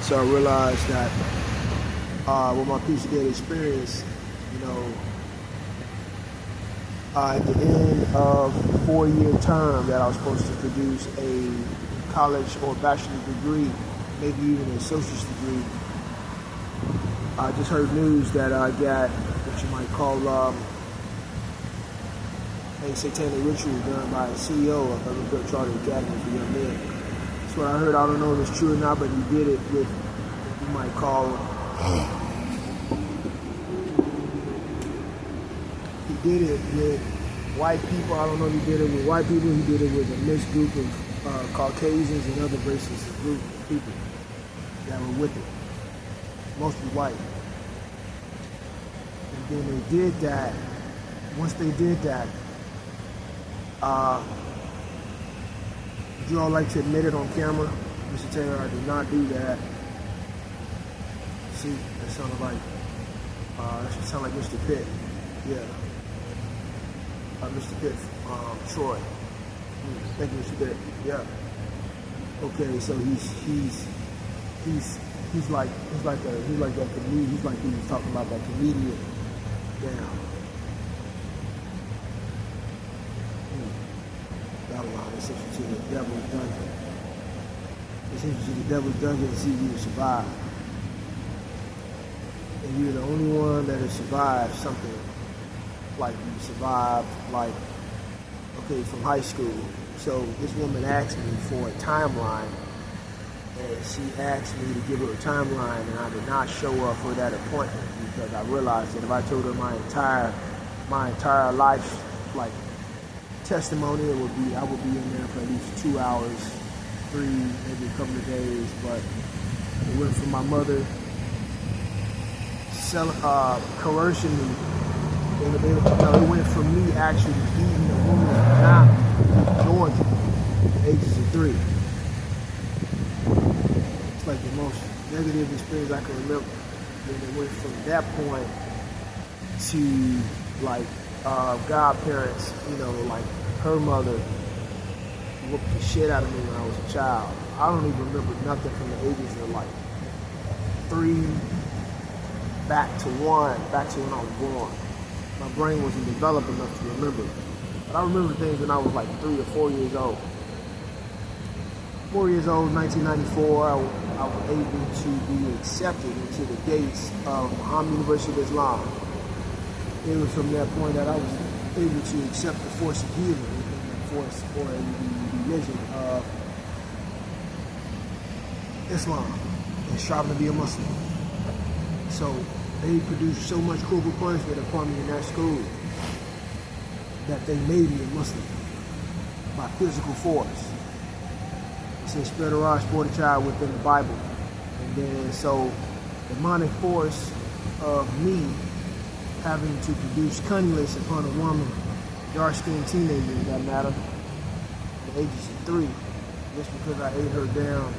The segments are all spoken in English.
So I realized that with my piece of data experience, you know, at the end of the 4-year term that I was supposed to produce a college or bachelor's degree, maybe even an associate's degree, I just heard news that I got what you might call a satanic ritual done by the CEO of Pitt Charter Academy for young men. That's what I heard. I don't know if it's true or not, but he did it with what you might call did it with white people. I don't know if he did it with white people. He did it with a mixed group of Caucasians and other races group of people that were with it, mostly white. And then they did that. Once they did that, would you all like to admit it on camera? Mr. Taylor, I did not do that. See, that sounded like, that should sound like Mr. Pitt. Yeah. Mr. Pitt, Troy. Thank you, Mr. Pitt. Yeah. Okay, so he's like that comedian. He's like he was talking about that comedian. Damn. Babylon, they sent you to the devil's dungeon. They sent you to the devil's dungeon to see if you would survive. And you're the only one that has survived something. Like you survived, like, okay, from high school. So this woman asked me for a timeline, and she asked me to give her a timeline, and I did not show up for that appointment because I realized that if I told her my entire life, like, testimony, I would be in there for at least 2 hours, 3, maybe a couple of days. But it went from my mother coercing me. It went from me actually beating a woman down in Georgia at the ages of 3. It's like the most negative experience I can remember. Then it went from that point to like godparents, you know, like her mother whooped the shit out of me when I was a child. I don't even remember nothing from the ages of like 3 back to when I was born. My brain wasn't developed enough to remember. But I remember things when I was like 3 or 4 years old. 4 years old, 1994, I was able to be accepted into the gates of Muhammad University of Islam. It was from that point that I was able to accept the force of healing, the force or the religion of Islam, and striving to be a Muslim. So they produced so much corporal punishment upon me in that school that they made me a Muslim by physical force. It says, spread a rod, sport a child within the Bible. And then so the demonic force of me having to produce cunnilingus upon a woman, dark-skinned teenager, in that matter, at the ages of 3, just because I ate her down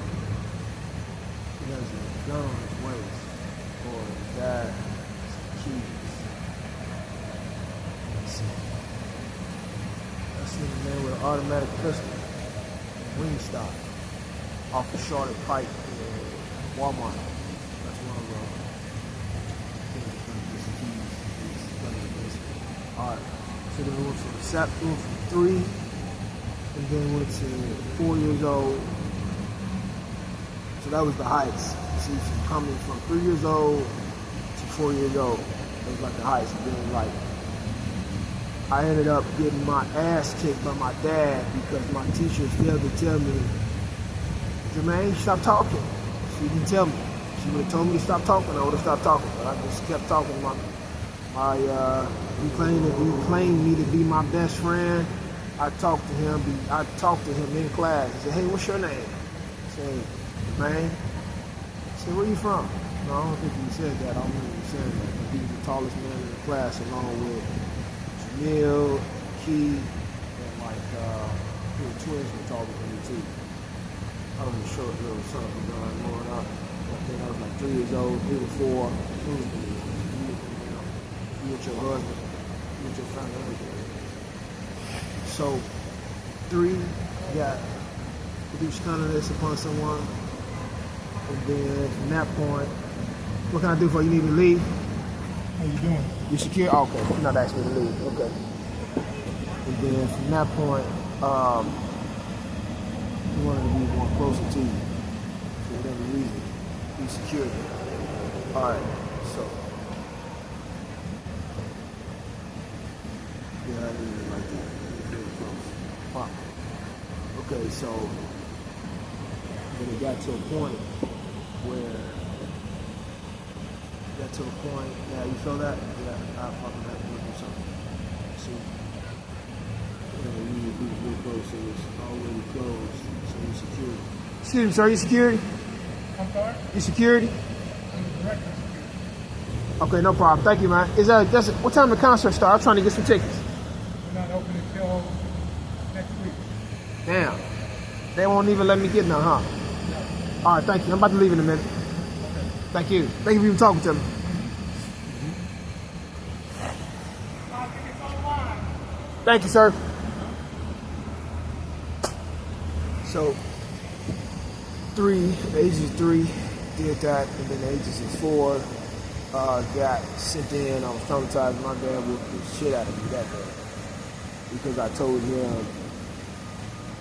because of John's waist. Or that keys. I seen a man with an automatic pistol, wing stop, off the Charlotte Pike in Walmart. That's one of them. Alright, so then we went from 3, and then went to 4 years old. So that was the heights. See, from coming from 3 years old to 4 years old, it was like the heights. And then, like, I ended up getting my ass kicked by my dad because my teacher failed to tell me, Jermaine, stop talking. She didn't tell me. She would have told me to stop talking, I would have stopped talking. But I just kept talking. He claimed me to be my best friend. I talked to him in class. He said, hey, what's your name? I said, man. I said, where you from? No, I don't think he said that. I don't remember him saying that. But he was the tallest man in the class along with Jamil, Key, and like, the twins were taller than me too. I was a short little son growing up. I think I was like 3 years old, 3 or 4. You with your husband, you with your family, everything. So, 3, got produced cunnilingus upon someone. And then from that point, what can I do for you? You need me to leave? How you doing? You secure? Oh, okay. You're not asking me to leave. Okay. And then from that point, you wanted to be more closer to you for whatever reason. Be secure. Alright, so yeah, I need it like that. Very close. Fuck. Okay, so then it got to a point where yeah, you feel that? Yeah, I fucking have to look at something. See? Yeah, you need to be real close, so it's already closed, so you're secure. Excuse me, sir, you security? I'm sorry? You security? I'm the director of security. Okay, no problem. Thank you, man. What time the concert start? I'm trying to get some tickets. We're not open until next week. Damn. They won't even let me get none, huh? No. All right, thank you. I'm about to leave in a minute. Okay. Thank you. Thank you for even talking to me. Thank you, sir. So, ages of 3 did that, and then the ages of 4 got sent in. I was traumatized. My dad whooped the shit out of me that day because I told him,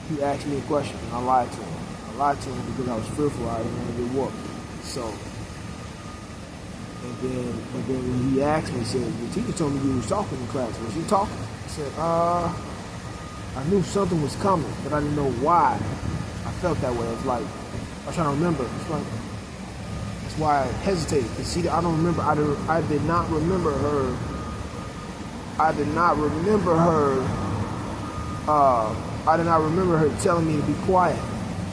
he asked me a question and I lied to him. I lied to him because I was fearful I didn't want to get whooped. So, and then when he asked me, he said, the teacher told me you was talking in class. Was you talking? I said, I knew something was coming, but I didn't know why I felt that way. It was like, I was trying to remember. It's like, that's why I hesitated. Because see, I don't remember. I did not remember her. I did not remember her telling me to be quiet.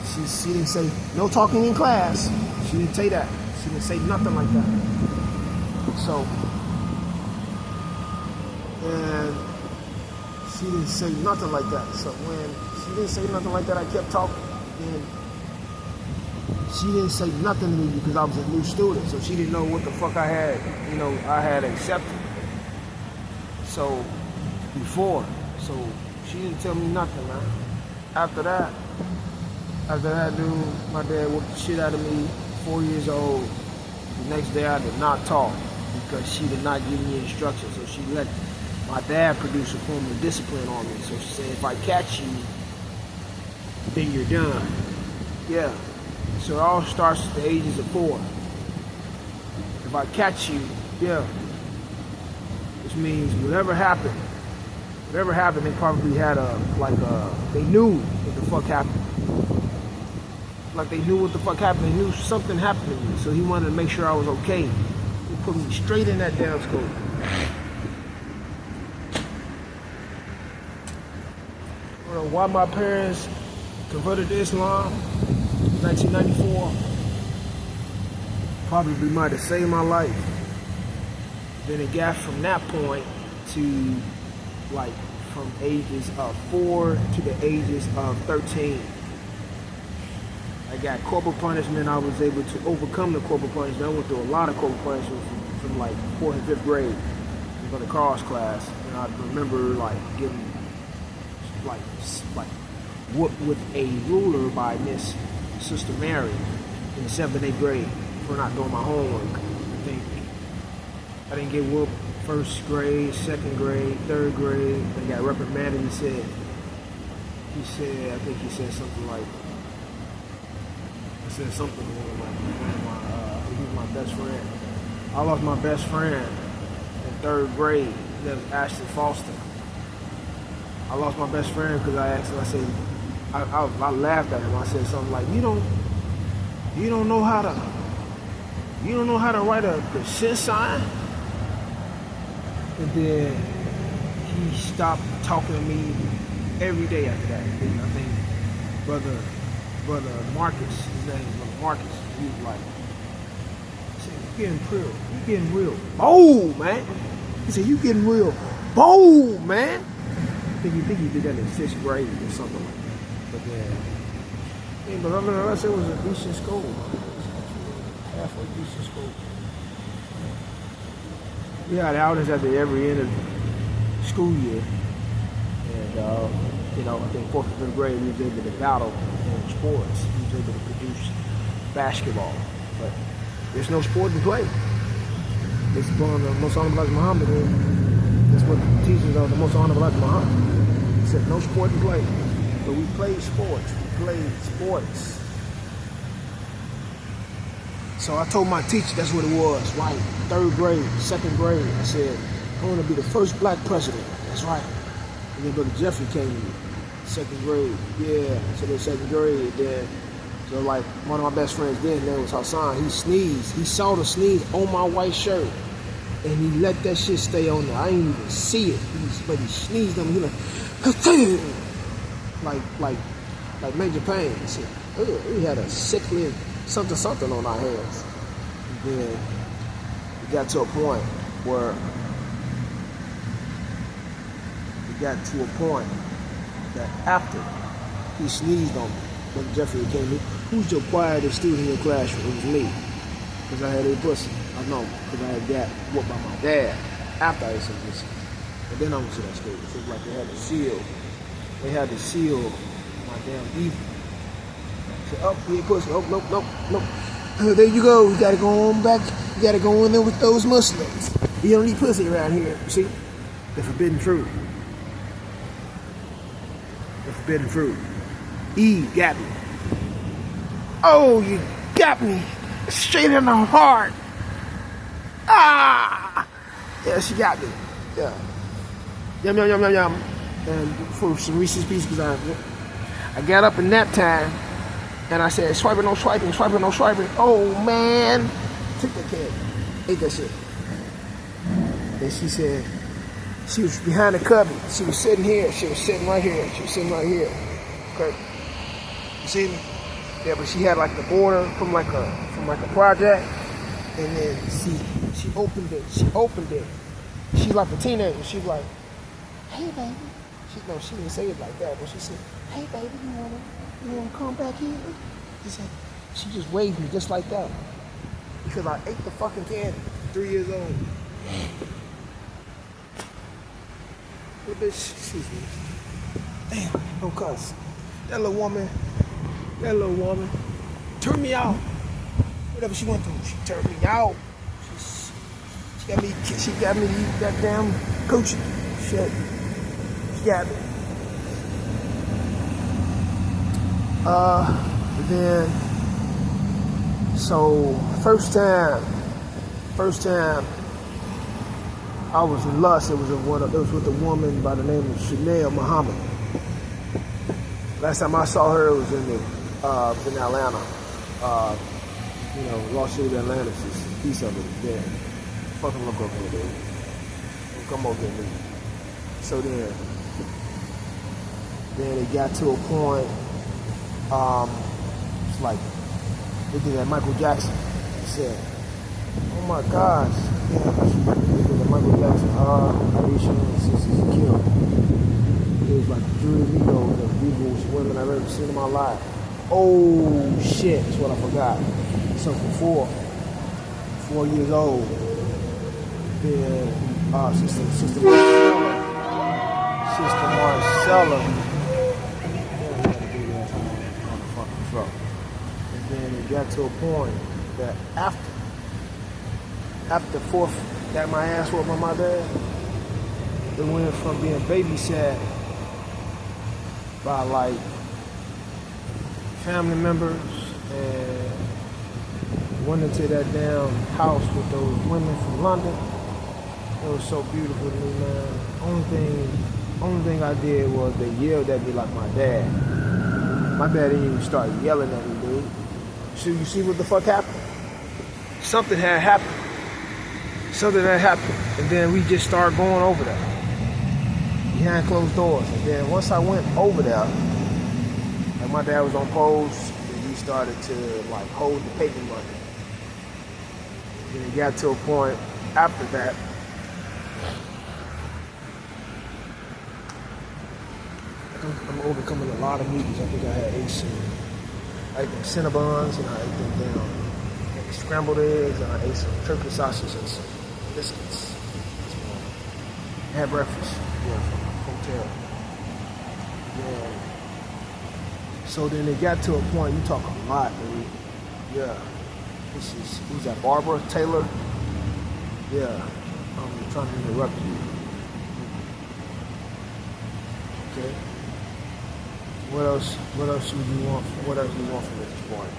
She didn't say, no talking in class. She didn't say that. She didn't say nothing like that. So, and she didn't say nothing like that. So when she didn't say nothing like that, I kept talking. And she didn't say nothing to me because I was a new student. So she didn't know what the fuck I had accepted. So so she didn't tell me nothing, man. After that, dude, my dad whooped the shit out of me, 4 years old. The next day I did not talk because she did not give me instructions. So she let my dad produce a form of discipline on me. So she said, if I catch you, then you're done. Yeah. So it all starts at the ages of 4. If I catch you, yeah. Which means whatever happened, they probably had they knew what the fuck happened. Like they knew what the fuck happened. They knew something happened to me. So he wanted to make sure I was okay. He put me straight in that damn school. I don't know why my parents converted to Islam in 1994. Probably might have saved my life. Then it got from that point to from ages of 4 to the ages of 13. I got corporal punishment. I was able to overcome the corporal punishment. I went through a lot of corporal punishment from 4th and 5th grade for the cross class. And I remember getting whooped with a ruler by Miss Sister Mary in the 7th and 8th grade for not doing my homework. I didn't get whooped 1st grade, 2nd grade, 3rd grade. I got reprimanded. I think he said something like, he was my best friend. I lost my best friend in 3rd grade. That was Ashton Foster. I lost my best friend because I asked him, I laughed at him. I said something like, you don't know how to write a percent sign? And then he stopped talking to me every day after that. And I think brother Marcus, his name was Marcus, he was like, he said, you getting real bold, man. He said, you getting real bold, man. I think he did that in 6th grade or something like that. But then, but other than that, it was a decent school. Halfway decent school. We had outings at every end of the school year. And, I think 4th and 5th grade, we was able to battle in sports. We was able to produce basketball. But there's no sport to play. It's born the most honorable Elijah Muhammad, and that's what the teachers are, the most honorable Elijah Muhammad. He said no sport to play. But we played sports. We played sports. So I told my teacher that's what it was, right? 3rd grade, 2nd grade. I said, I want to be the first black president. That's right. And then Brother Jeffrey came to me. 2nd grade. Yeah. So then 2nd grade. Then, so like one of my best friends then, his name was Hassan. He sneezed. He saw the sneeze on my white shirt. And he let that shit stay on there. I didn't even see it. But he sneezed on me. He like major pain. He said, we had a sickly something on our hands. And then we got to a point where that after he sneezed on me, Brother Jeffrey came in, who's your quietest student in your classroom? It was me. Because I had a pussy. I know, because I had got whooped by my dad after I had some pussy. But then I went to that school. So it was like they had to seal my damn evil. Up here, pussy. Oh, nope. There you go. You gotta go on back. You gotta go in there with those Muslims. You don't need pussy around here. You see? The forbidden fruit. The forbidden fruit. Eve got me. Oh, you got me. Straight in the heart. Ah! Yeah, she got me. Yeah. Yum. And for some Reese's Pieces, because I got up in nap time. And I said, swiping, no swiping. Oh, man. Took that candy. Ate that shit. And she said, she was behind the cubby. She was sitting here. She was sitting right here. Okay. You see me? Yeah, but she had like the border from like a project. And then she opened it. She's like a teenager. She's like, hey, baby. She didn't say it like that, but she said, hey, baby, you wanna come back here? She just waved me just like that. Because I ate the fucking candy. 3 years old. Little bitch, excuse me. Damn, don't cuss. That little woman turned me out. Whatever she went through, she turned me out. She got me to eat that damn coochie. Shit. She got me. Then, so first time I was in lust. It was with a woman by the name of Chanel Muhammad. Last time I saw her, it was in Atlanta. Lost City, Atlanta. Just a piece of it there. Fucking look over there, dude. Come over here, dude. So then it got to a point. It's like they did that Michael Jackson. He said, "Oh my gosh, yeah, they did that Michael Jackson. Alicia and Sisters and Kill." It was like Judy Rigo, the beautiful women I've ever seen in my life. Oh shit, that's what I forgot. So for 4 years old, then Sister Marcella. And then it got to a point that after fourth got my ass whooped by my dad, it went from being babysat by like family members and went into that damn house with those women from London. It was so beautiful to me, man. Only thing I did was they yelled at me like my dad. My dad didn't even start yelling at me, dude. So you see what the fuck happened? Something had happened. And then we just started going over there. Behind closed doors. And then once I went over there, like my dad was on post, and we started to like hold the paper money. And it got to a point after that. I'm overcoming a lot of meetings. I think I had 8 Cinnabons, and I ate them down. And scrambled eggs, and I ate some turkey sausage and some biscuits. I had breakfast, from the hotel. Yeah. So then it got to a point, you talk a lot, dude. Yeah. Who's that, Barbara Taylor? Yeah. I'm trying to interrupt you. Okay. What else would you want? What else do you want from this point?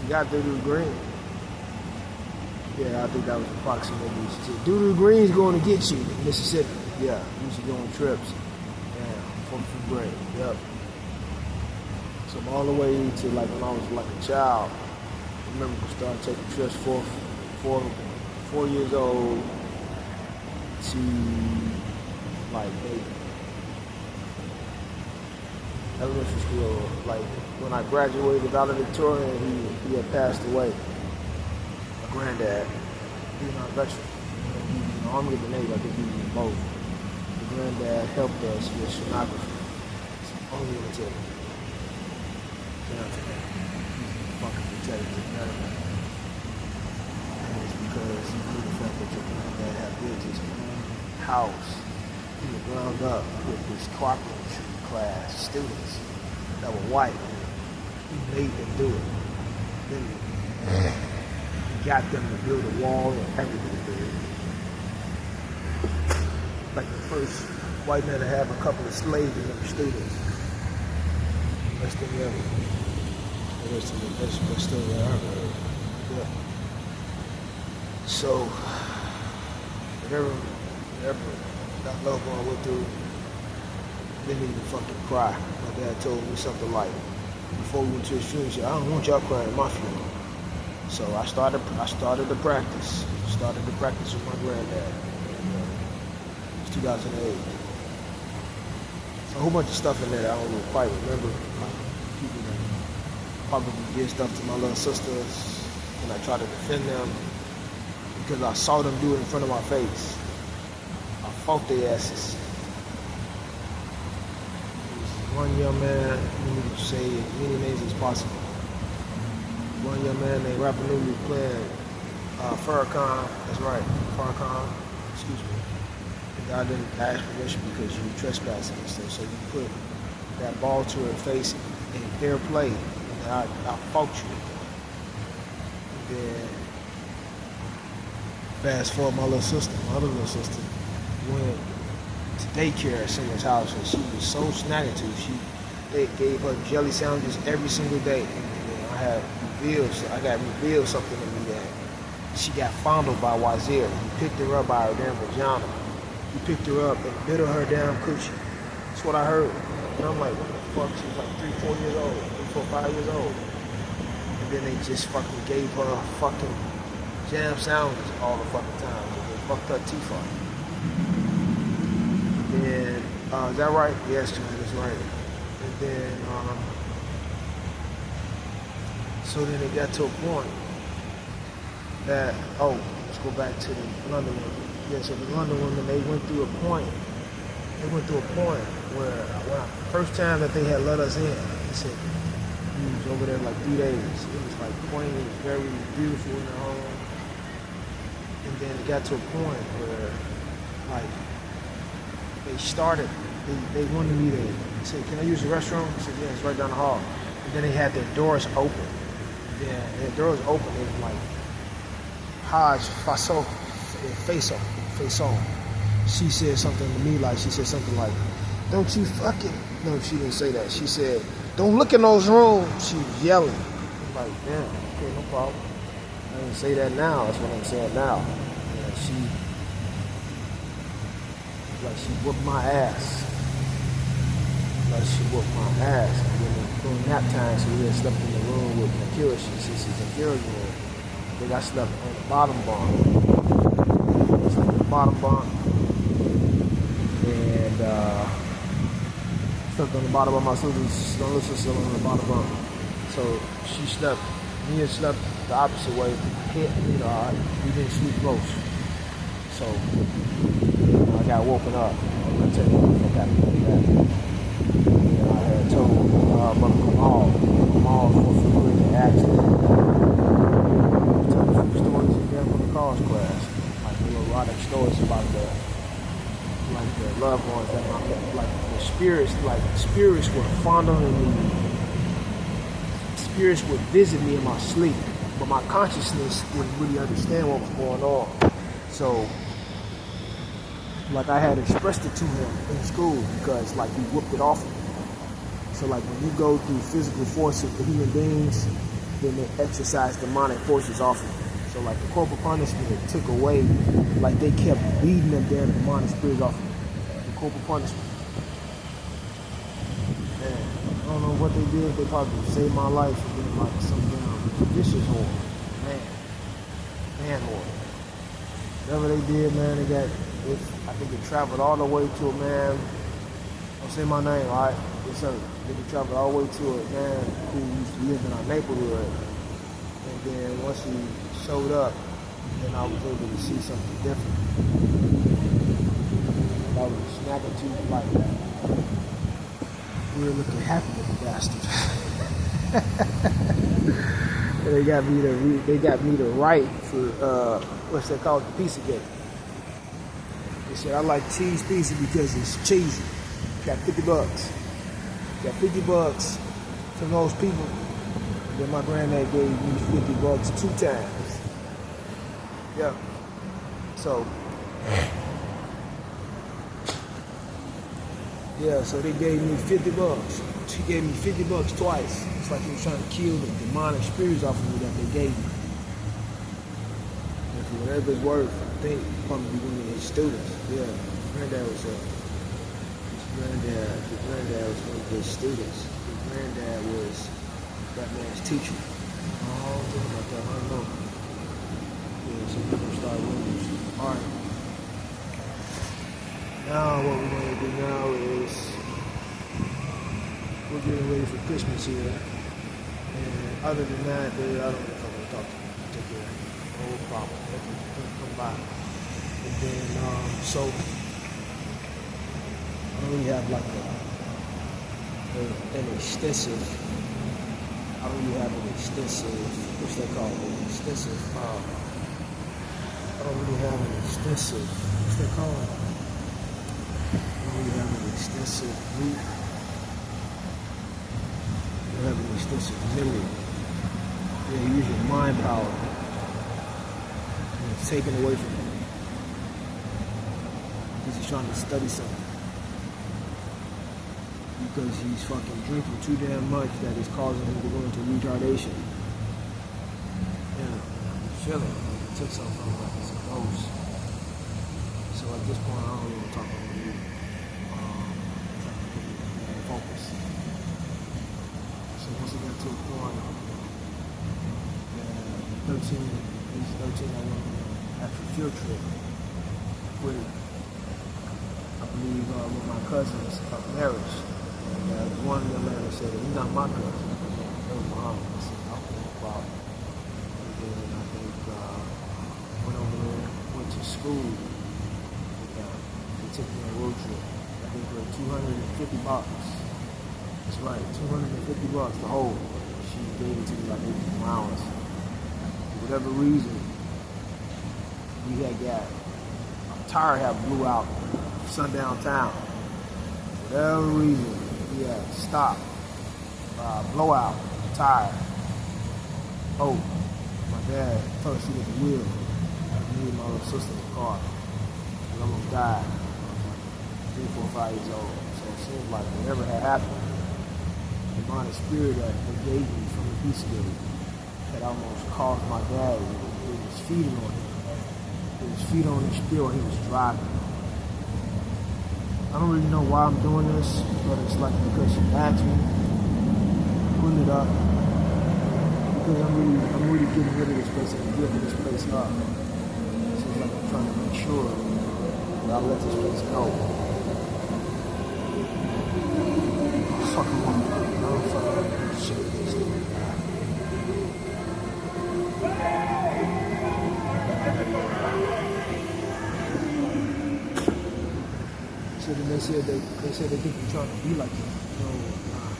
You got Doodoo Green. Yeah, I think that was approximately. She said, Doodoo Green's going to get you in Mississippi. Yeah, we should go on trips. Yeah, from grade. Yep. So I'm all the way to like when I was like a child. I remember we started taking trips 4 years old to like elementary school. Like when I graduated valedictorian, he had passed away. My granddad, being our veteran, he was in the Army of the Navy. I think he was in both. The granddad helped us with sonography. It's the only one to tell me. Fucking protected medical. And it's because he knew the fact that your granddad had built his own house from the ground up with his carpentry class students that were white. He made them do it. Then he got them to build a wall and everything. Like the first white man to have a couple of slaves and them students. Best thing ever. That's the best story I ever heard. Yeah. So, whatever that loved one went through, didn't even fucking cry. My dad told me something like, before we went to his funeral, he said, I don't want y'all crying at my funeral. So I started to practice. Started to practice with my granddad. It was 2008. So a whole bunch of stuff in there that I don't even quite remember. Like people that probably did stuff to my little sisters, and I tried to defend them because I saw them do it in front of my face. I fought their asses. One young man, let me say as many names as possible. One young man named Rapanui playing Farrakhan, that's right, Farrakhan, excuse me. The guy didn't ask permission because you were trespassing and stuff, so you put that ball to her face in fair play, and I fought you. And then, fast forward, my other little sister, went to daycare at someone's house, and she was so snaggy to. They gave her jelly sandwiches every single day. And I got revealed something to me that she got fondled by Wazir. He picked her up by her damn vagina. He picked her up and bit her damn coochie. That's what I heard. And I'm like, what the fuck? She was like 3, 4 years old, 3, 4, 5 years old. And then they just fucking gave her fucking jam sandwiches all the fucking time. And they fucked her teeth up. And is that right? Yes, that's right. And then, so then it got to a point that, let's go back to the London women. Yeah, so the London women, they went through a point where first time that they had let us in, they said, we was over there like 3 days. It was like quaint, very beautiful in their home. And then it got to a point where, like, they wanted me to say, can I use the restroom? I said, yeah, it's right down the hall. And then they had their doors open. Yeah, their doors open. It was like, Hajj, face on. She said something to me like, don't you fucking, no, she didn't say that. She said, don't look in those rooms. She was yelling. I'm like, damn, okay, no problem. I didn't say that now. That's what I'm saying now. Yeah, she whooped my ass. And then during nap time, so we had slept in the room with Nakira. She's in Nakira room. Then I slept on the bottom bunk. And slept on the bottom of my sister's still on the bottom bunk. So she slept, me and slept the opposite way. We didn't sleep close. So I got woken up. I'm gonna tell you what got me like that. And I had told Brother Kamal for the accident. Told a few stories in there from the cause class, like little erotic stories about the loved ones that I met, like the spirits were fondling me. spirits would visit me in my sleep, but my consciousness wouldn't really understand what was going on. So, like, I had expressed it to him in school because, like, he whooped it off of me. So, like, when you go through physical forces for human beings, then they exercise demonic forces off of you. So, like, the corporal punishment took away, like, they kept beating them damn demonic spirits off of me. The corporal punishment. Man, I don't know what they did. They probably saved my life from being like some damn vicious whore. Man whore. Whatever they did, man, I think it traveled all the way to a man. Don't say my name, alright? Yes, sir. They traveled all the way to a man who used to live in our neighborhood. And then once he showed up, then I was able to see something different. And I was smacking tooth like we were looking happy with the bastard. They got me to write for what's that called, the pizza gate. They said I like cheese pizza because it's cheesy. Got $50. Got $50 from those people. Then my granddad gave me $50 2 times. Yeah. So yeah, so they gave me $50. She gave me $50 twice. It's like he was trying to kill the demonic spirits off of me that they gave me. And for whatever it's worth, I think probably one of his students. Yeah, granddad was his granddad was one of his students. His granddad was that man's teacher. Oh, think about that. I don't know. Yeah, so we're gonna start rumors. Alright. Now what we're going to do now is we're getting ready for Christmas here. And other than that, dude, I don't know if I'm going to talk to you. Take care. No problem. They can come by. And then, so I don't really have like an extensive, I don't really have an extensive, what's that called? An extensive, I don't really have an extensive, what's that called? We have an extensive root. We have an extensive memory. Yeah, you use your mind power. And it's taken away from you. Because he's trying to study something. Because he's fucking drinking too damn much that is causing him to go into retardation. Yeah, I'm feeling it. He took something from him like it's a ghost. So at this point, I don't even talk about you. Focus. So once it got to a point, 13, I went on an actual field trip with, I believe, with my cousins of marriage. And one of them man said, "He's not my cousin." That was my uncle. I said, "Okay, no problem." And then I think went over there, went to school with them. They took me on a road trip. I think for $250. That's right, $250 the whole. She gave it to me like 8 allowance. For whatever reason, we had got a tire had blew out sundown town. For whatever reason, we had stopped, blowout, tire. Oh, my dad fell asleep at the wheel. Me and my little sister in the car. We almost died. 3, 4, 5 years old. So it seems like whatever had happened, the demonic spirit that they gave me from the pizza gate had almost caused my dad. It was feeding on him. It was feeding on his spirit when he was driving. I don't really know why I'm doing this, but it's like because she asked me, putting it up, because I'm really getting rid of this place and giving this place up. So it's like I'm trying to make sure that I let this place go. Fucking woman. I don't fucking shit with this thing. So then they said they think you're trying to be like him. No, nah.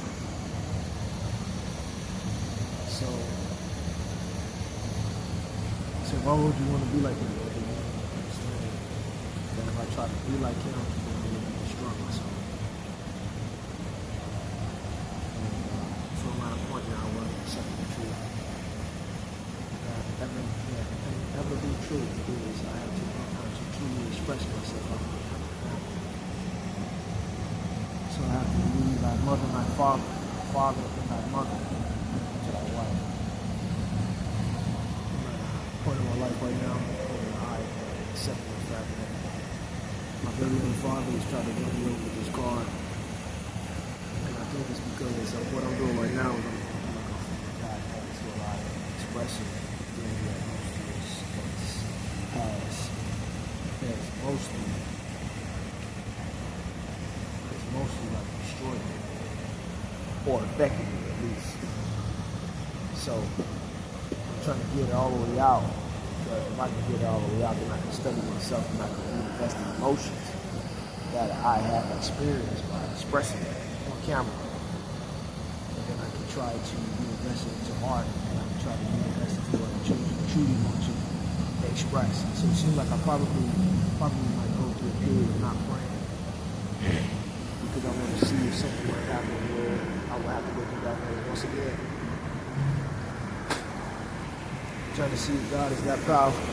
So why would you want to be like him? That if I try to be like him, then I'm going to destroy myself. So I'm at a point now where I'm be true is I have to learn how to truly express myself. So I have to leave my mother, my father, and my mother to my wife. Point in my life right now, I accept the fact that my very own father is trying to run me over with his car. And I think it's because of what I'm doing right now is I'm like a God that is what I am expressing things that has mostly like destroyed me. Or affected me at least. So I'm trying to get it all the way out. Because if I can get it all the way out, then I can study myself and I can reinvest the emotions that I have experienced by expressing it on camera. And then I can try to reinvest it into art, and I can try to reinvest it into what I truly want to express. So it seems like I probably might go through a period of not praying. Because I want to see if something might happen where I will have to go through that once again. Trying to see if God is that powerful.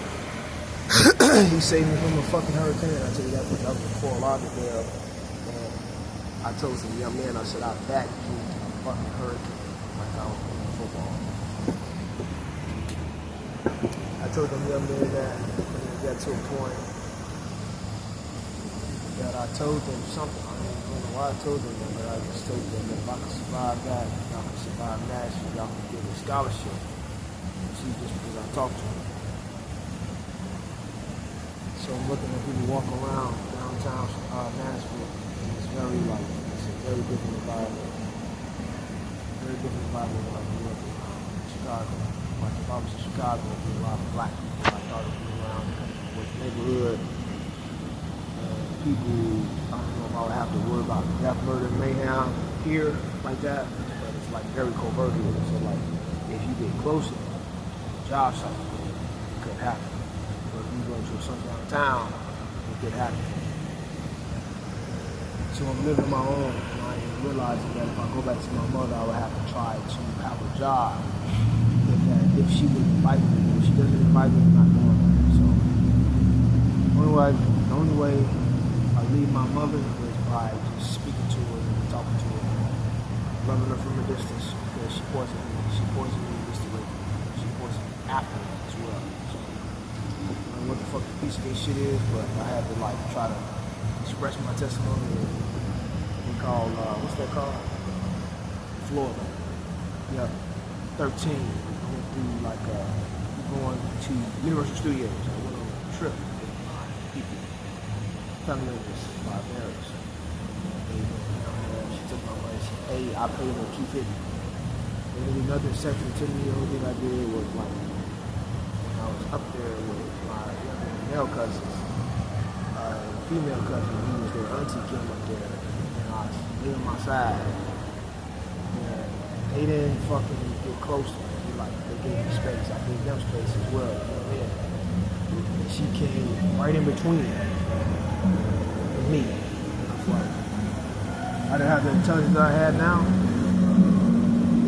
He saved me from a fucking hurricane. I tell you that was before a lot of there. And I told some young man, I said, I back you to a fucking hurricane like I was playing football. I told them young man that when it got to a point that I told them something. I don't know why I told them that, but I just told them that if I could survive that, y'all can survive Nashville, y'all can get a scholarship. See, just because I talked to them. So I'm looking at people walking around downtown Nashville, and it's a very different environment. Very different environment than I grew up in Chicago. Like if I was in Chicago, there'd be a lot of black people. I thought it'd be around the neighborhood. People, I don't know if I would have to worry about death, murder, and mayhem here like that, but it's like very covert here. So like, if you get closer, job site, it could happen. But if you go to some downtown, it could happen. So I'm living my own, and I am realizing that if I go back to my mother, I would have to try to have a job. If she would invite me, if she doesn't invite me, I'm not going there. So the only way I leave my mother is by just speaking to her and talking to her, loving her from a distance, because she poisoned me. She poisoned me just the way she poisoned me after as well. So I don't know what the fuck the piece of this shit is, but I had to like try to express my testimony. They call what's that called? Florida. Yeah, 13. I went through like going to Universal Studios. I went on a trip with my people. Family members, my parents. She took my money. She paid. I paid her $250. And then another section 10-year-old thing I did was like when I was up there with my male cousins, female cousin, he was their auntie came up there, and I lay on my side. And they didn't fucking get close to me. They gave me space. I gave them space as well. And she came right in between me. I didn't have the intelligence that I had now.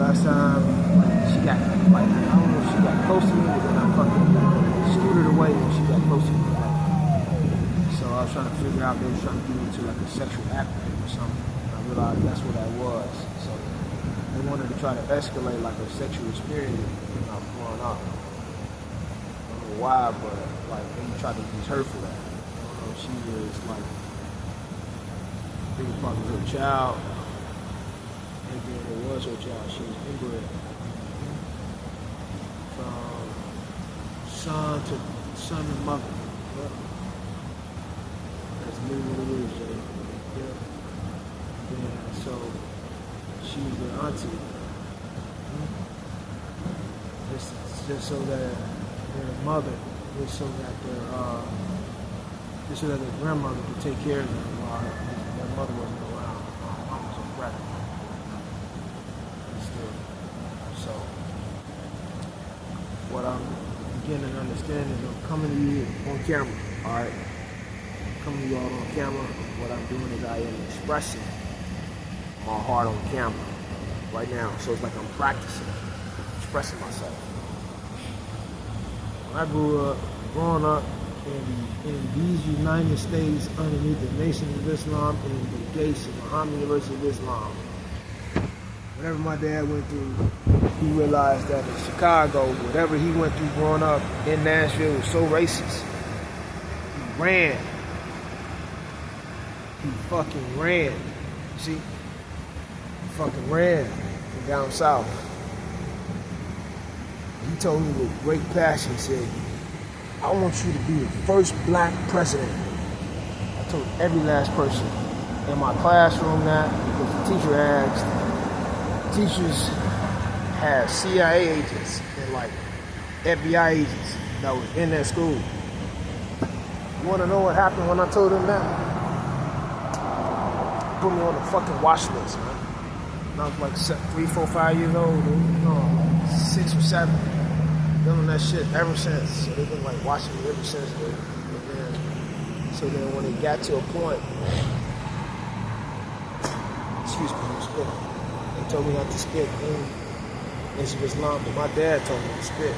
Last time, she got, I don't know if she got close to me, but then I fucking scooted away when she got close to me. So I was trying to figure out, they were trying to get into like a sexual act or something. I realized that's what that was. So they wanted to try to escalate like a sexual experience when I was growing up. I don't know why, but like they tried to use her for that. I don't know if she was like, I think it probably was her child. And then it was her child. She was inbred. From son and mother. Yeah. That's literally what it is, Jay. Yeah. Yeah. So she was their auntie. Just so that their mother, just so that their grandmother could take care of them while their mother wasn't around. My mom was a brat. So what I'm beginning to understand is I'm coming to you on camera, alright? Coming to you all on camera. What I'm doing is I am expressing my heart on camera right now. So it's like I'm practicing expressing myself. When I grew up, growing up in these United States underneath the Nation of Islam and the gates of Muhammad University of Islam. Whatever my dad went through, he realized that in Chicago, whatever he went through growing up in Nashville was so racist. He ran. He fucking ran. See? He fucking ran from down south. He told me with great passion, he said, I want you to be the first black president. I told every last person in my classroom that, because the teacher asked. Teachers had CIA agents and like FBI agents that was in that school. You want to know what happened when I told them that? Put me on the fucking watch list, man. When I was like 3, 4, 5 years old, no, 6 or 7. Been on that shit ever since. So they've been like watching me ever since. So then when it got to a point, excuse me, I'm spitting. They told me not to spit in Islam, but my dad told me to spit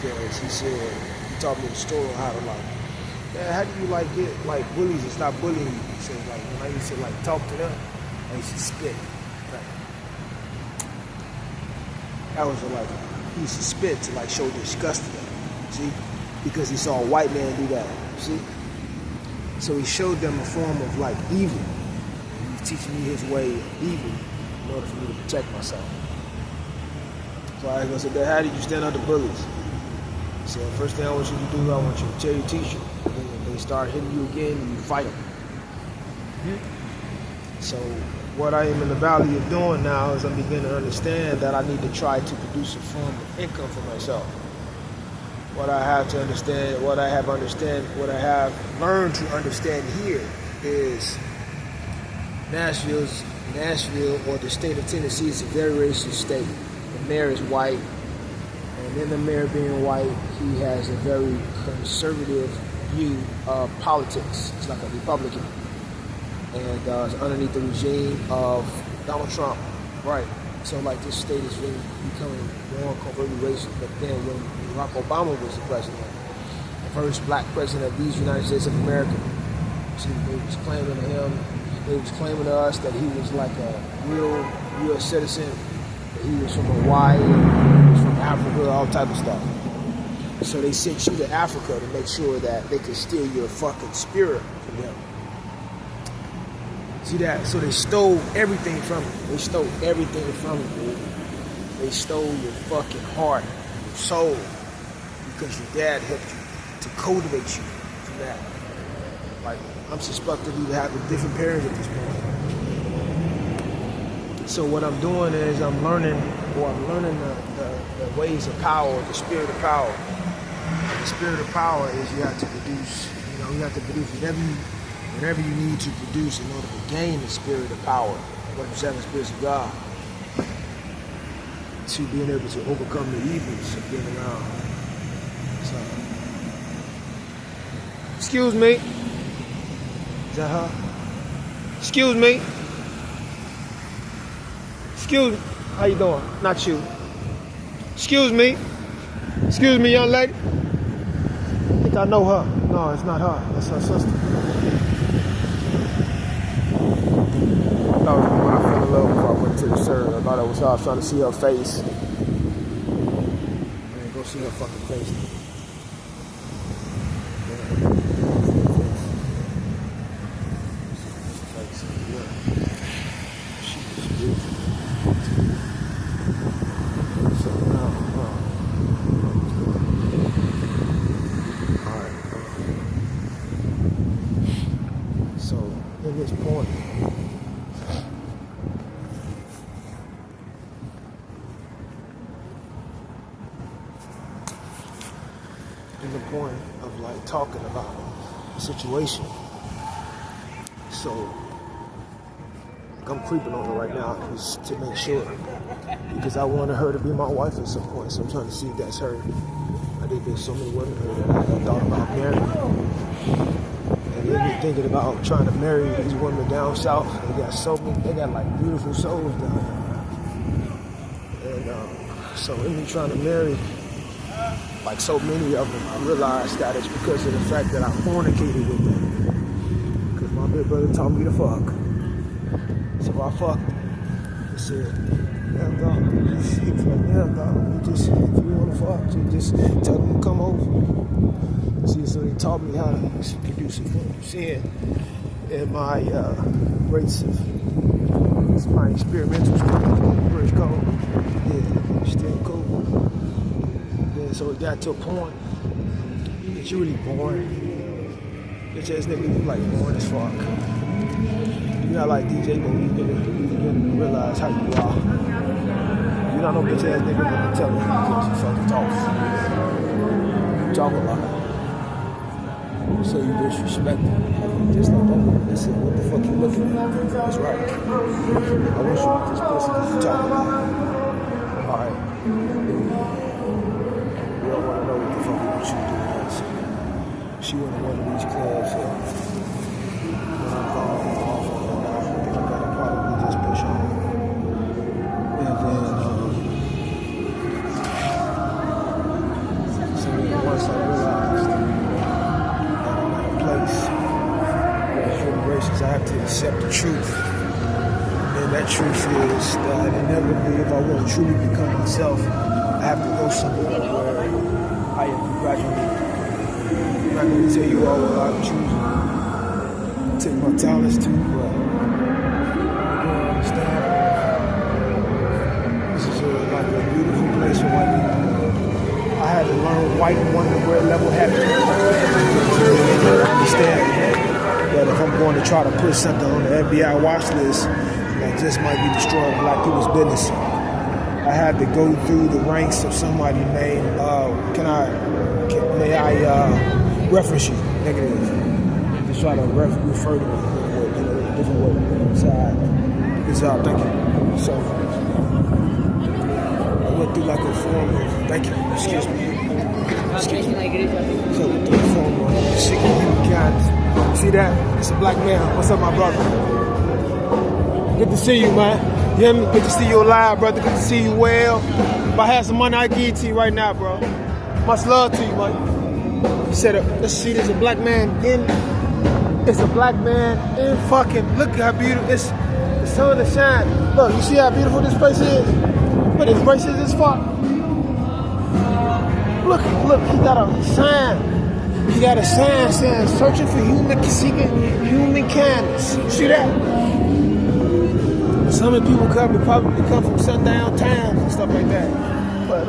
because he said, he taught me the story on how to like, man, how do you like get like bullies and stop bullying you? He said like, when I used to like talk to them, I used to spit. Like, that was like, he used to spit to like show disgust to them, see? Because he saw a white man do that, see? So he showed them a form of like evil. He was teaching me his way of evil in order for me to protect myself. So I said, Dad, how did you stand up to bullies? He said, first thing I want you to do, I want you to tell your teacher. And when they start hitting you again, you fight them. So what I am in the valley of doing now is I'm beginning to understand that I need to try to produce a form of income for myself. What I have to understand, what I have learned to understand here is Nashville, or the state of Tennessee, is a very racist state. The mayor is white, and in the mayor being white, he has a very conservative view of politics. It's like a Republican, and it's underneath the regime of Donald Trump, right? So like this state is really becoming more covertly racist. But then when Barack Obama was the president, the first black president of these United States of America, see, they was claiming to him. They was claiming to us that he was like a real U.S. citizen, that he was from Hawaii, he was from Africa, all type of stuff. So they sent you to Africa to make sure that they could steal your fucking spirit from them. See that? So they stole everything from you. They stole everything from you. They stole your fucking heart, your soul, because your dad helped you to cultivate you from that. Like, I'm suspected of having different parents at this point. So what I'm doing is I'm learning the ways of power, the spirit of power. And the spirit of power is you have to produce, you have to produce whatever you need to produce in order to gain the spirit of power, one of the 7 spirits of God, to being able to overcome the evils of being around. So, excuse me. Is that her? Excuse me. Excuse me. How you doing? Not you. Excuse me. Excuse me, young lady. I think I know her. No, it's not her. That's her sister. I thought when I fell in love before I went to the church, I thought it was her. I was trying to see her face. Man, go see her fucking face. Talking about the situation. So I'm creeping on her right now just to make sure, because I wanted her to be my wife at some point. So I'm trying to see if that's her. I think there's so many women here that I had thought about marrying, and they've been thinking about trying to marry these women down south. They got like beautiful souls down there, and so they've been trying to marry like so many of them, I realized that it's because of the fact that I fornicated with them. Because my big brother taught me to fuck. So I fucked. He said, yeah, dog. He was like, yeah, dog. You just, if you want to fuck, you just tell them to come over. See, so he taught me how to produce it. What I'm seeing in my rates of my experimental school, where it's called. Yeah, still cool. Yeah, so it got to a point that you're really boring. Bitch ass nigga, you like boring as fuck. You're not like DJ, but you begin to realize how you are. You're not no bitch ass nigga when you tell me because you fucking talk. You talk a lot. So you disrespect me. Just like that. Listen, what the fuck you looking at? That's right. I wish you with this pussy because you talk a lot. Alright. We don't want to know what the fuck you do next. She went to one of these clubs, so when I'm gone off of her now, I think I gotta probably just push on. And then, so then once I realized that I'm at a place where human races, I have to accept the truth. And that truth is that inevitably, if I want to truly become myself, I have to go somewhere where I am congratulated. I'm not going to tell you all what I'm choosing. I take my talents to, but I don't understand. This is like a beautiful place for white people. I had to learn white and wonder where level habits. I understand that if I'm going to try to put something on the FBI watch list, that just might be destroying black people's business. I had to go through the ranks of somebody named, may I reference you, negative. Just try to refer to me in a different way. Good job, thank you. So, I went through like a form of, thank you, excuse me. So I went through a form of seeking human kindness. See that? It's a black man. What's up, my brother? Good to see you, man. You hear me? Good to see you alive, brother. Good to see you well. If I had some money, I'd give it to you right now, bro. Much love to you, man. He said, let's see, there's a black man in. It's a black man in fucking. Look how beautiful. It's the sun is shining. Look, you see how beautiful this place is? But it's racist as fuck. Look, he got a sign. He got a sign saying, searching for seeking human kindness. You see that? Some of the people probably come from sundown towns and stuff like that. But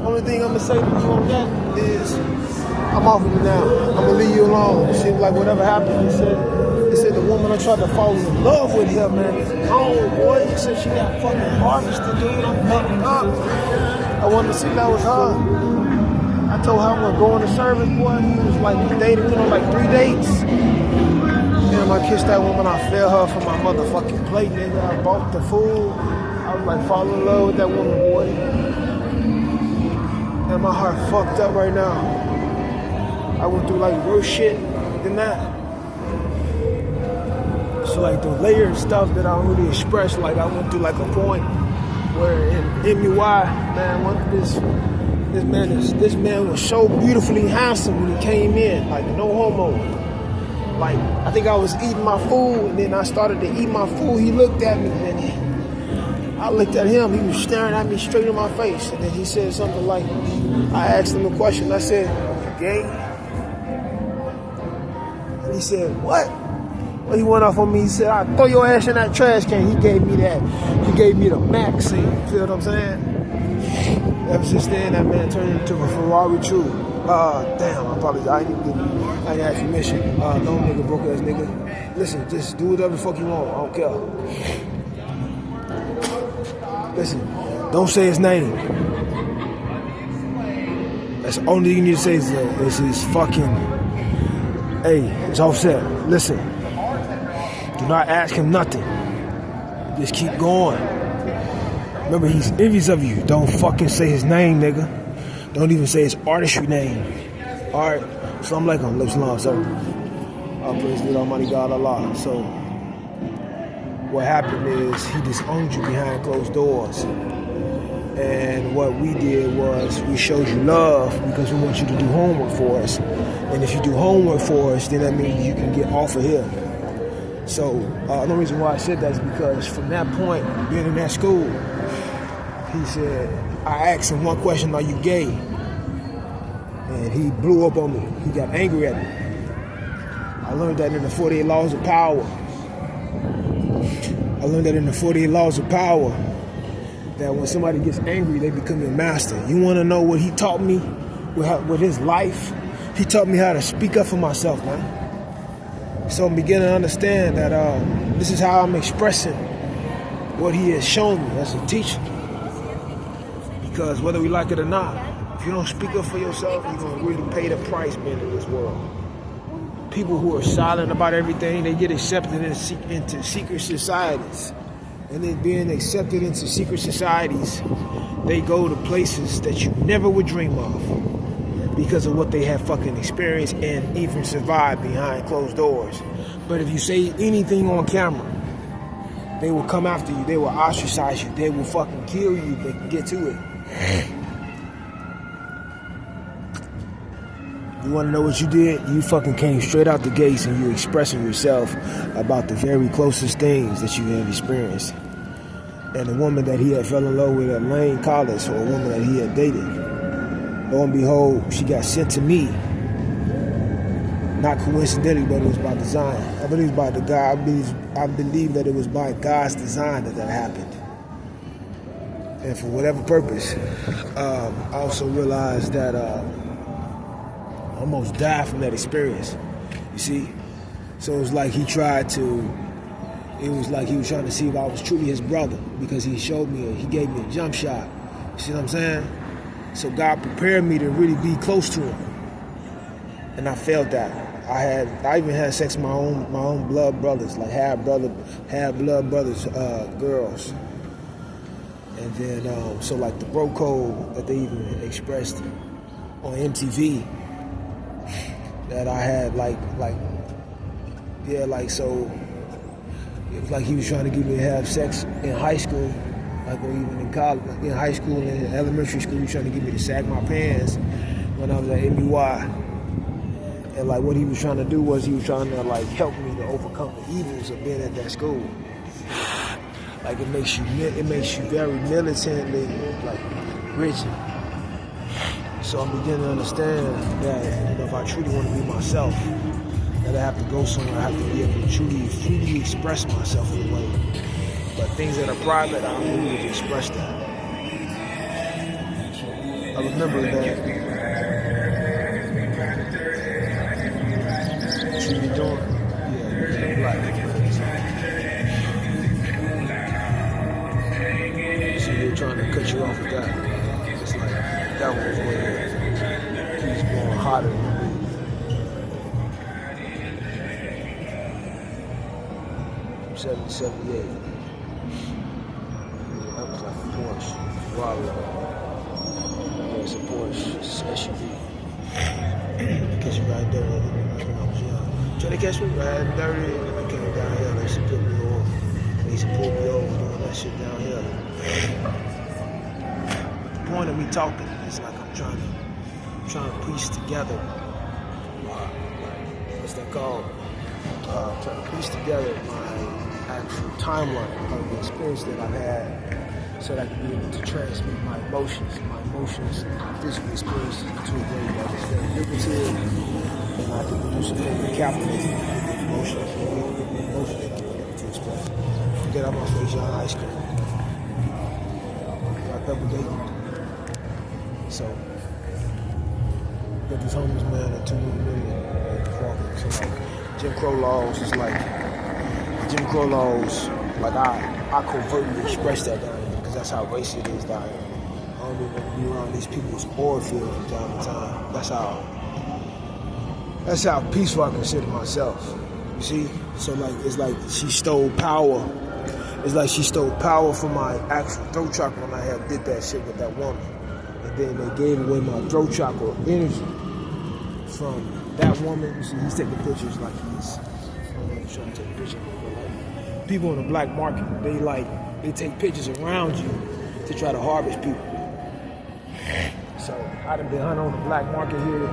only thing I'm gonna say to you on that is I'm off of you now. I'm gonna leave you alone. It seems like whatever happened, he said the woman I tried to fall in love with him, man. Oh boy, he said she got fucking harvested, dude. I'm fucking up. I wanted to see if that was her. I told her I'm gonna go in the service, boy. He was like, we dated, we on like 3 dates. Damn, I kissed that woman, I fed her from my motherfucking plate, nigga. I bought the food. I was like falling in love with that woman, boy. And my heart fucked up right now. I went through like worse shit than that. So like the layered stuff that I don't really express, like I went through like a point where in MUI, man, this man was so beautifully handsome when he came in, like no homo. Like, I think I was eating my food, and then I started to eat my food. He looked at me, and I looked at him. He was staring at me straight in my face. And then he said something like, I asked him a question. I said, you gay? And he said, what? Well, he went off on me. He said, I'll throw your ass in that trash can. He gave me that. He gave me the max. You feel what I'm saying? Ever since then, that man turned into a Ferrari true. Damn, I apologize. I ain't ask permission. No nigga, broke ass nigga. Listen, just do whatever the fuck you want. I don't care. Listen, don't say his name. That's the only thing you need to say is his fucking. Hey, it's Offset. Listen, do not ask him nothing. Just keep going. Remember, he's envious of you. Don't fucking say his name, nigga. Don't even say his artistry name. Alright, Assalamu alaikum, lips long, sir. Praise the Almighty God Allah. So, what happened is he disowned you behind closed doors. And what we did was we showed you love because we want you to do homework for us. And if you do homework for us, then that means you can get off of here. So the reason why I said that is because from that point, being in that school, he said, I asked him one question, are you gay? And he blew up on me. He got angry at me. I learned that in the 48 Laws of Power. That when somebody gets angry, they become your master. You want to know what he taught me with his life? He taught me how to speak up for myself, man. So I'm beginning to understand that this is how I'm expressing what he has shown me as a teacher. Because whether we like it or not, if you don't speak up for yourself, you're going to really pay the price being in this world. People who are silent about everything, they get accepted into secret societies. And then being accepted into secret societies, they go to places that you never would dream of because of what they have fucking experienced and even survived behind closed doors. But if you say anything on camera, they will come after you. They will ostracize you. They will fucking kill you if they can get to it. You want to know what you did? You fucking came straight out the gates and you expressing yourself about the very closest things that you have experienced. And the woman that he had fell in love with at Lane College, or a woman that he had dated, lo and behold, she got sent to me. Not coincidentally, but it was by design. I believe by the guy. I believe that it was by God's design that happened. And for whatever purpose, I also realized that I almost died from that experience. You see? So it was like he was trying to see if I was truly his brother, because he gave me a jump shot. You see what I'm saying? So God prepared me to really be close to him. And I felt that. I even had sex with my own blood brothers, like half blood brothers, girls. And then, so like the bro code that they even expressed on MTV, that I had so it was like he was trying to get me to have sex in high school, like or even in college, in high school and in elementary school. He was trying to get me to sag my pants when I was at MBY. And like what he was trying to do was he was trying to like help me to overcome the evils of being at that school. Like it makes you very militantly like rigid. So I'm beginning to understand that if I truly want to be myself, that I have to go somewhere, I have to be able to truly express myself in a way. But things that are private, I don't really express that. I remember that. What you been doing? Yeah, you're black. So they're trying to cut you off with that. It's like, that was where he's going hotter than me. 78. That was like a Porsche. Ferrari. It's a Porsche SUV. Catch me right there when I was young. Try to catch me riding dirty, and then I came down here. They used to put me off. They used to pull me over doing that shit down here. The point of me talking is like I'm trying to piece together. What's that called? Trying to piece together my actual timeline of the experience that I've had, so that I can be able to transmute my emotions, physical experiences into a way that is very liberative, and I can produce a very captivating emotions that I'm able to express. Get out my face, y'all, high school. Got double dating. So, got this homeless man at 2 million. So like, Jim Crow laws is like, I covertly express that down here because that's how racist it is down here. I don't even want to be around these people's oil fields from time to time. That's how peaceful I consider myself. You see? So like, it's like she stole power. It's like she stole power from my actual throat chakra when I had did that shit with that woman. And then they gave away my throat chakra energy from that woman. You see, he's taking pictures like he's trying to take a picture. People in the black market, they take pictures around you to try to harvest people. So I done been hunting on the black market here.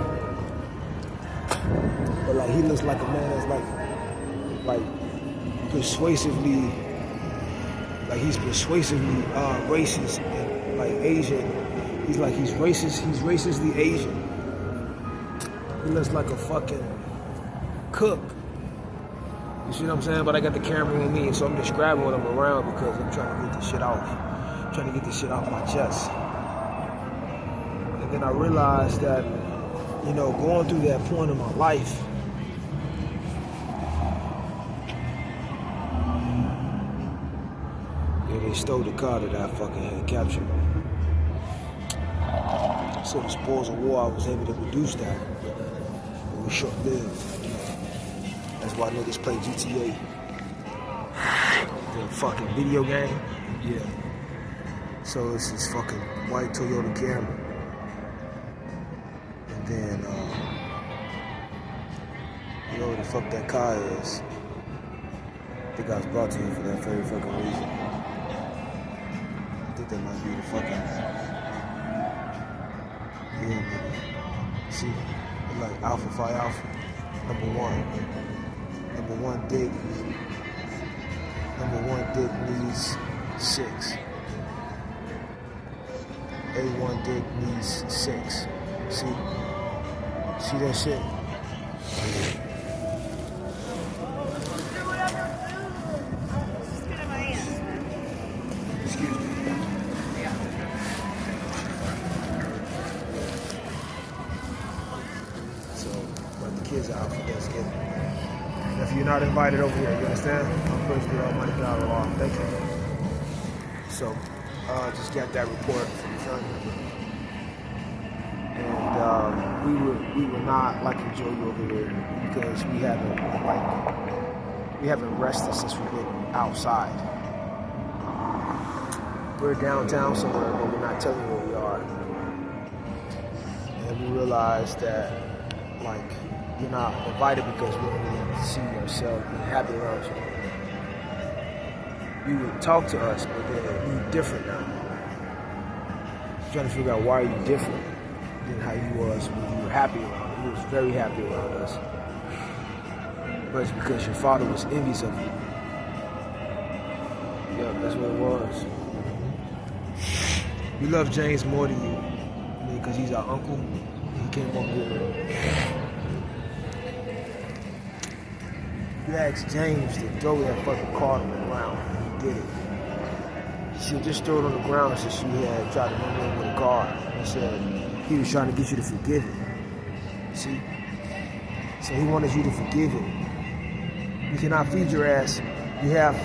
But like he looks like a man that's like persuasively, like he's persuasively racist and like Asian. He's racist. He's racistly Asian. He looks like a fucking cook. You see what I'm saying? But I got the camera on me, so I'm describing what I'm around because I'm trying to get this shit off. I'm trying to get this shit off my chest. And then I realized that, you know, going through that point in my life, yeah, they stole the car that I fucking had captured. So the spoils of war, I was able to produce that. It was short-lived. That's why niggas play GTA. The fucking video game. Yeah. So it's this fucking white Toyota Camry. And then, you know what the fuck that car is? I think I was brought to you for that very fucking reason. I think that might be the fucking... Yeah, nigga. See? Like Alpha Phi Alpha. Number one dick. Number one dick needs 6. A1 dick needs 6. See that shit? Excuse me. So, let the kids out for Thanksgiving. If you're not invited over here, you understand? I'm praise the Almighty God of all. Thank you. So, just got that report from the family member. And we were not like enjoy you over here because we haven't rested since we've been outside. We're downtown somewhere, but we're not telling you where we are. And we realized that like you're not invited because we don't really see yourself being happy around you. You would talk to us, but then you're different now. I'm trying to figure out why you're different than how you was when you were happy around us. You was very happy around us. But it's because your father was envious of you. Yeah, that's what it was. We love James more than you. I mean, because he's our uncle. He came over here. You asked James to throw that fucking card on the ground. He did it. She just threw it on the ground since she had tried to run in with a car. He said he was trying to get you to forgive it. See? So he wanted you to forgive it. You cannot feed your ass. You have...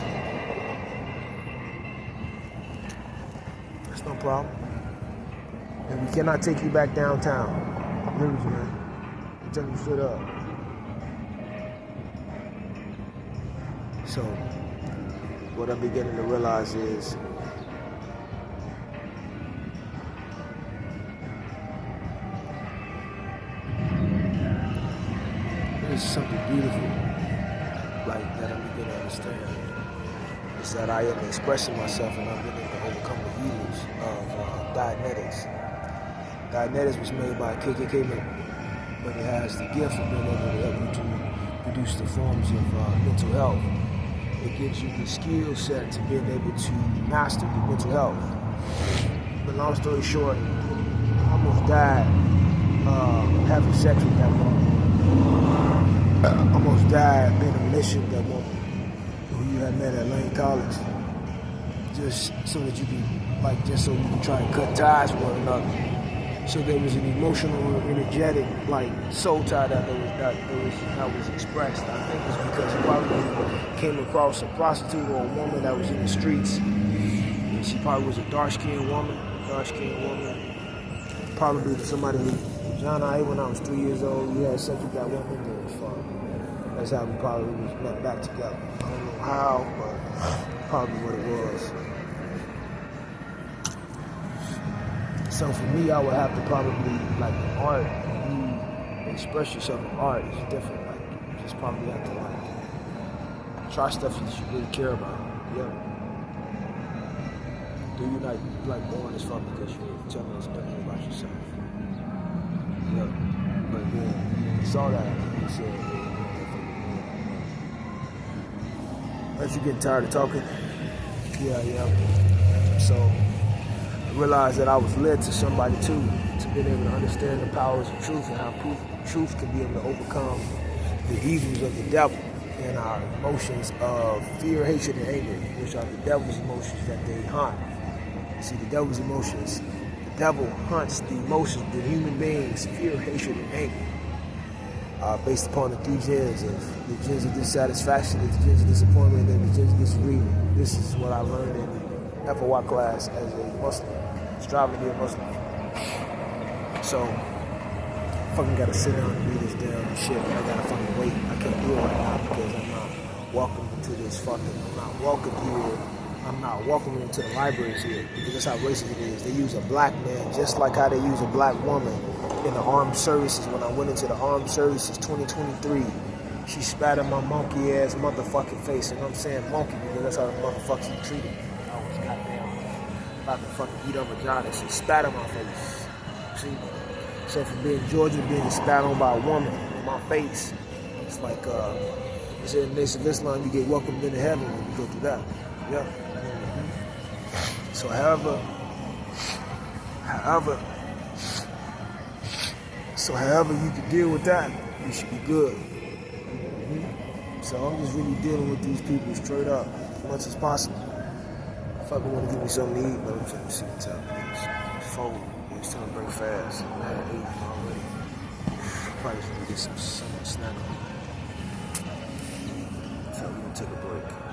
That's no problem. And we cannot take you back downtown. Remember, man. I'm telling you straight up. So, what I'm beginning to realize is there's something beautiful, like that I'm beginning to understand. Is that I am expressing myself and I'm beginning to overcome the evils of Dianetics. Dianetics was made by a KKK member, but it has the gift of being able to help you to produce the forms of mental health. It gives you the skill set to being able to master your mental health. But long story short, I almost died having sex with that woman. Almost died being in a relationship with that woman who you had met at Lane College. Just so that you can, like, just so you can try to cut ties with one another. So there was an emotional, energetic, like, soul tie that was expressed. I think it's because he probably came across a prostitute or a woman that was in the streets. And she probably was a dark-skinned woman. Probably somebody who, John I, when I was 3 years old, we had sex with that woman. It was fun. That's how we probably was met back together. I don't know how, but probably what it was. So for me, I would have to probably, like, art, you express yourself in art is different. Like, you just probably have to, like, try stuff that you really care about. Yeah. Do you like boring as fuck because you're telling us nothing about yourself? Yeah. But then he saw that and he said, As you getting tired of talking? yeah. So I realized that I was led to somebody too, to be able to understand the powers of truth and how truth can be able to overcome the evils of the devil and our emotions of fear, hatred, and anger, which are the devil's emotions that they hunt. See, the devil's emotions, the devil hunts the emotions of the human beings, fear, hatred, and anger, based upon the three gens of the gens of dissatisfaction, the gens of disappointment, and the gens of disagreement. This is what I learned in FOI class as a Muslim, striving to be a Muslim. So, I fucking gotta sit down and read this damn shit. I gotta fucking wait. I can't do it right now because I'm not welcome into this fucking, I'm not welcome here. I'm not welcome into the libraries here because that's how racist it is. They use a black man just like how they use a black woman in the armed services. When I went into the armed services 2023, she spat in my monkey ass motherfucking face. And I'm saying monkey because that's how the motherfuckers she treated me. I was goddamn about to fucking eat her vagina. She spat in my face. See? So for being Georgia, being spat on by a woman in my face, it's like, they said in the Nation of Islam, you get welcomed into heaven when you go through that. Yeah. So however you can deal with that, you should be good. So I'm just really dealing with these people straight up as much as possible. I fucking want to give me something to eat, but I'm trying to see the time. It's 4. It's time to break fast. I had 8 already. Probably just gonna get some snack on. So we're gonna take a break.